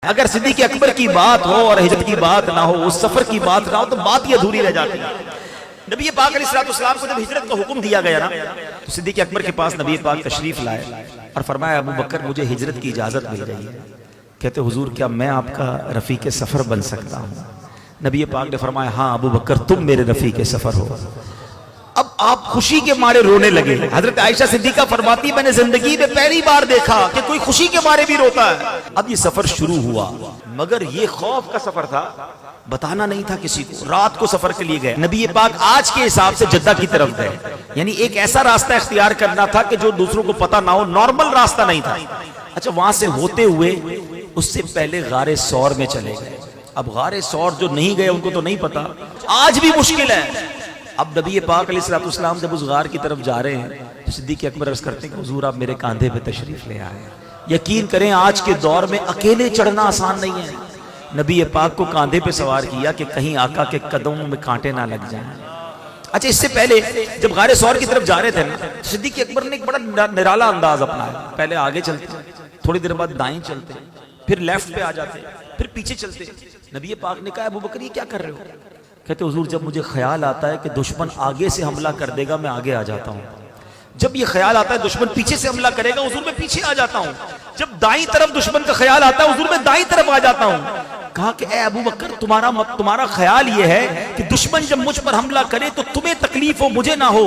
اگر صدیق اکبر کی بات ہو اور ہجرت کی بات نہ ہو، اس سفر کی بات نہ ہو، تو بات یہ ادھوری رہ جاتی ہے۔ نبی پاک علیہ السلام کو جب ہجرت کا حکم دیا گیا نا، تو صدیق اکبر کے پاس نبی پاک تشریف لائے اور فرمایا ابو بکر مجھے ہجرت کی اجازت مل گئی ہے۔ کہتے حضور کیا میں آپ کا رفیق سفر بن سکتا ہوں؟ نبی پاک نے فرمایا ہاں ابو بکر تم میرے رفیق سفر ہو۔ اب آپ خوشی کے مارے رونے لگے۔ حضرت عائشہ صدیقہ فرماتی میں نے زندگی میں پہلی بار دیکھا کہ کوئی خوشی کے مارے بھی روتا ہے۔ اب یہ سفر شروع ہوا، مگر یہ خوف کا سفر تھا، بتانا نہیں تھا کسی کو۔ رات کو سفر کے لیے گئے، نبی پاک آج کے حساب سے جدہ کی طرف گئے، یعنی ایک ایسا راستہ اختیار کرنا تھا کہ جو دوسروں کو پتہ نہ ہو، نارمل راستہ نہیں تھا۔ اچھا وہاں سے ہوتے ہوئے اس سے پہلے غار ثور میں چلے گئے۔ اب غار ثور جو نہیں گئے ان کو تو نہیں پتا، آج بھی مشکل ہے۔ اب نبی پاک علیہ السلام جب اس غار کی طرف جا رہے ہیں تو صدیق اکبر عرض کرتے ہیں کہ حضور آپ میرے کاندھے پہ تشریف لے آئے۔ یقین کریں آج کے دور میں اکیلے چڑھنا آسان نہیں ہے۔ نبی پاک کو کاندھے پہ سوار کیا کہ کہیں آقا کے قدموں میں کانٹے نہ لگ جائیں۔ اچھا اس سے پہلے جب غار ثور کی طرف جا رہے تھے نا، صدیق اکبر نے ایک بڑا نرالا انداز اپنایا۔ پہلے آگے چلتے، تھوڑی دیر بعد دائیں چلتے، پھر لیفٹ پہ آ جاتے، پھر پیچھے چلتے۔ نبی پاک نے کہا ابو بکر یہ کیا کر رہے ہو؟ کہتے حضور جب مجھے خیال آتا ہے کہ دشمن آگے سے حملہ کر دے گا میں آگے آ جاتا ہوں، جب یہ خیال آتا ہے دشمن پیچھے سے حملہ کرے گا حضور میں پیچھے آ جاتا ہوں، جب دائیں طرف دشمن کا خیال آتا ہے حضور میں دائیں طرف آ جاتا ہوں۔ کہا کہ اے ابو بکر تمہارا خیال یہ ہے کہ دشمن جب مجھ پر حملہ کرے تو تمہیں تکلیف ہو مجھے نہ ہو؟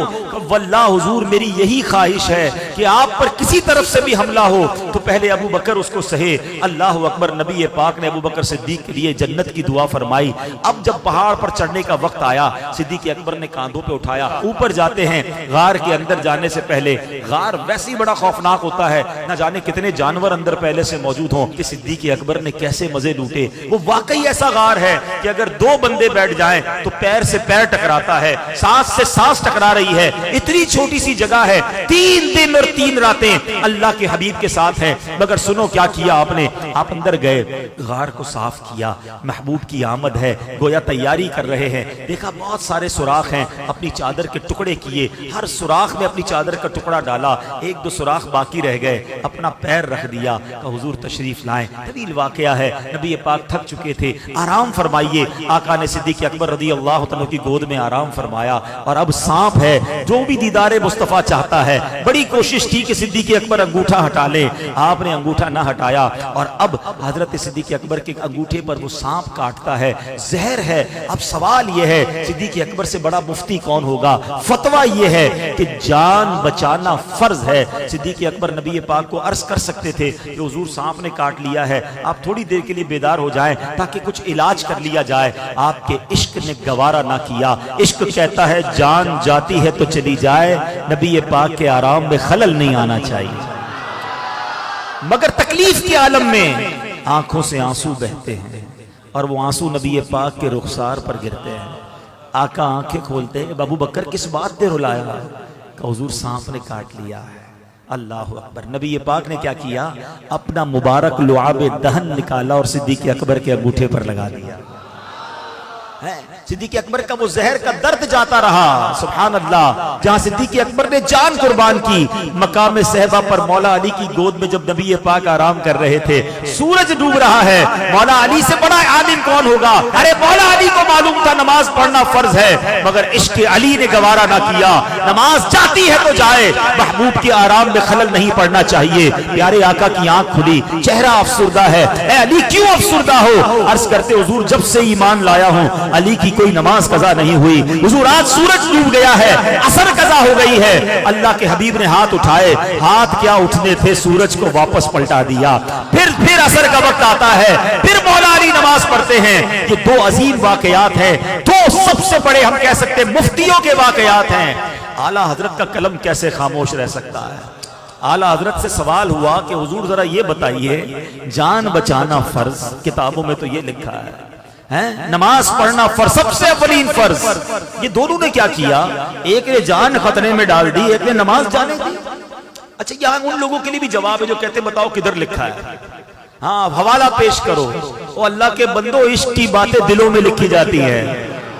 واللہ حضور میری یہی خواہش ہے کہ آپ پر کسی طرف سے بھی حملہ ہو تو پہلے ابو بکر اس کو سہے۔ اللہ اکبر۔ نبی پاک نے ابو بکر صدیق کے لیے جنت کی دعا فرمائی۔ اب جب پہاڑ پر چڑھنے کا وقت آیا صدیق اکبر نے کاندھوں پہ اٹھایا، اوپر جاتے ہیں۔ غار کے اندر جانے سے پہلے، غار ویسے ہی بڑا خوفناک ہوتا ہے، نہ جانے کتنے جانور اندر پہلے سے موجود ہوں، کہ صدیق اکبر نے کیسے مزے لوٹے۔ وہ واقعی ایسا غار ہے کہ اگر دو بندے بیٹھ جائیں تو پیر سے پیر ٹکراتا ہے، سانس سے سانس ٹکرا رہی ہے۔ اتنی چھوٹی سی جگہ ہے، 3 دن اور 3 راتیں اللہ کے حبیب کے ساتھ ہیں۔ مگر سنو کیا کیا آپ نے، آپ اندر گئے، غار کو صاف کیا، محبوب کی آمد ہے، گویا تیاری کر رہے ہیں۔ دیکھا بہت سارے سوراخ ہیں، اپنی چادر کے ٹکڑے کیے، ہر سوراخ میں اپنی چادر کا ٹکڑا ڈالا، 1-2 سوراخ باقی رہ گئے، اپنا پیر رکھ دیا کہ حضور تشریف لائیں۔ طویل واقعہ ہے، نبی پاک تھک چکے تھے، آرام فرمائیے۔ آقا نے صدیق اکبر رضی اللہ عنہ کی گود میں آرام فرمایا، اور اب سانپ ہے جو بھی دیدار مصطفیٰ چاہتا ہے، بڑی کوشش کی کہ صدیق اکبر انگوٹھا ہٹا لے، آپ نے انگوٹھا نہ ہٹایا، اور اب حضرت صدیق اکبر کے انگوٹھے پر وہ سانپ کاٹتا ہے، زہر ہے۔ اب سوال یہ ہے صدیق اکبر سے بڑا مفتی کون ہوگا؟ فتویٰ یہ ہے کہ جان بچانا فرض ہے۔ صدیق اکبر نبی پاک کو عرض کر سکتے تھے کہ حضور سانپ نے کاٹ لیا ہے، آپ تھوڑی دیر کے لیے بیدار ہو جائیں تاکہ کچھ علاج کر لیا جائے۔ آپ کے عشق نے گوارا نہ کیا، عشق کہتا ہے جان جاتی ہے تو چلی جائے، نبی پاک کے آرام میں خلل نہیں آنا چاہیے۔ مگر تکلیف کے عالم میں آنکھوں سے آنسو بہتے ہیں، اور وہ آنسو نبی پاک کے رخسار پر گرتے ہیں۔ آقا آنکھیں کھولتے ہیں، ابو بکر کس بات پہ رلایا؟ کہ حضور سانپ نے کاٹ لیا ہے۔ اللہ اکبر۔ نبی پاک نے کیا کیا؟ اپنا مبارک لعاب دہن نکالا اور صدیق اکبر کے انگوٹھے پر لگا دیا۔ صدیق اکبر کا وہ زہر کا درد جاتا رہا۔ سبحان اللہ۔ جہاں صدیق اکبر نے جان قربان کی، مقام صحبہ پر مولا علی کی گود میں جب نبی پاک آرام کر رہے تھے، سورج ڈوب رہا ہے، مولا علی سے بڑا عالم کون ہوگا؟ ارے مولا علی کو معلوم تھا نماز پڑھنا فرض ہے، مگر عشق علی نے گوارا نہ کیا۔ نماز جاتی ہے تو جائے، محبوب کے آرام میں خلل نہیں پڑنا چاہیے۔ پیارے آقا کی آنکھ کھلی، چہرہ افسردہ ہے۔ اے علی کیوں افسردہ ہو؟ عرض کرتے حضور جب سے ایمان لایا ہوں علی کی کوئی نماز قضا نہیں ہوئی۔ حضور آج سورج ڈوب گیا ہے، عصر قضا ہو گئی ہے۔ اللہ کے حبیب نے ہاتھ اٹھائے، ہاتھ کیا اٹھنے تھے، سورج کو واپس پلٹا دیا۔ پھر عصر کا وقت آتا ہے، پھر مولا علی نماز پڑھتے ہیں۔ یہ 2 عظیم واقعات ہیں، 2 سب سے بڑے ہم کہہ سکتے مفتیوں کے واقعات ہیں۔ اعلیٰ حضرت کا قلم کیسے خاموش رہ سکتا ہے؟ اعلیٰ حضرت سے سوال ہوا کہ حضور ذرا یہ بتائیے، جان بچانا فرض، کتابوں میں تو یہ لکھا ہے، نماز پڑھنا فرض، سب سے اولین فرض۔ یہ دونوں نے کیا کیا؟ ایک نے جان خطرے میں ڈال دی، ایک نے نماز جانے دی۔ اچھا یہاں ان لوگوں کے لیے بھی جواب ہے جو کہتے بتاؤ کدھر لکھا ہے؟ ہاں حوالہ پیش کرو۔ او اللہ کے بندو، عشق کی باتیں دلوں میں لکھی جاتی ہیں،